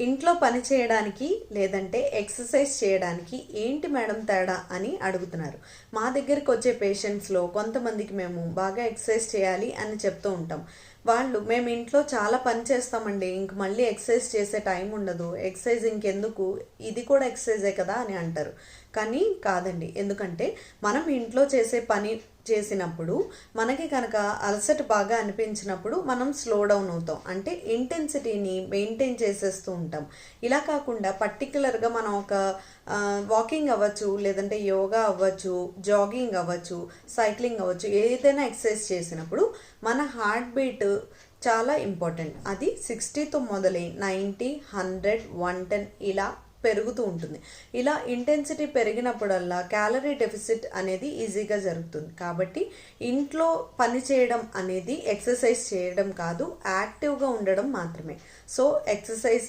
ఇంట్లో పని చేయడానికి లేదంటే ఎక్సర్సైజ్ చేయడానికి ఏంటి మేడం తేడా అని అడుగుతున్నారు. మా దగ్గరికి వచ్చే పేషెంట్స్లో కొంతమందికి మేము బాగా ఎక్సర్సైజ్ చేయాలి అని చెప్తూ ఉంటాం. వాళ్ళు మేము ఇంట్లో చాలా పని చేస్తామండి, ఇంక మళ్ళీ ఎక్సర్సైజ్ చేసే టైం ఉండదు, ఎక్సర్సైజ్ ఇంకెందుకు, ఇది కూడా ఎక్సర్సైజే కదా అని అంటారు. కానీ కాదండి. ఎందుకంటే మనం ఇంట్లో చేసే పని చేసినప్పుడు మనకి కనుక అలసట బాగా అనిపించినప్పుడు మనం స్లో డౌన్ అవుతాం, అంటే ఇంటెన్సిటీని మెయింటైన్ చేసేస్తూ ఉంటాం. ఇలా కాకుండా పర్టికులర్గా మనం ఒక వాకింగ్ అవ్వచ్చు, లేదంటే యోగా అవ్వచ్చు, జాగింగ్ అవ్వచ్చు, సైక్లింగ్ అవ్వచ్చు, ఏదైనా ఎక్సర్సైజ్ చేసినప్పుడు మన హార్ట్ బీట్ చాలా ఇంపార్టెంట్. అది 60తో మొదలై 90, 100, 110 ఇలా పెరుగుతూ ఉంటుంది. ఇలా ఇంటెన్సిటీ పెరిగినప్పుడల్లా క్యాలరీ డెఫిసిట్ అనేది ఈజీగా జరుగుతుంది. కాబట్టి ఇంట్లో పని చేయడం అనేది ఎక్సర్సైజ్ చేయడం కాదు, యాక్టివ్గా ఉండడం మాత్రమే. So exercise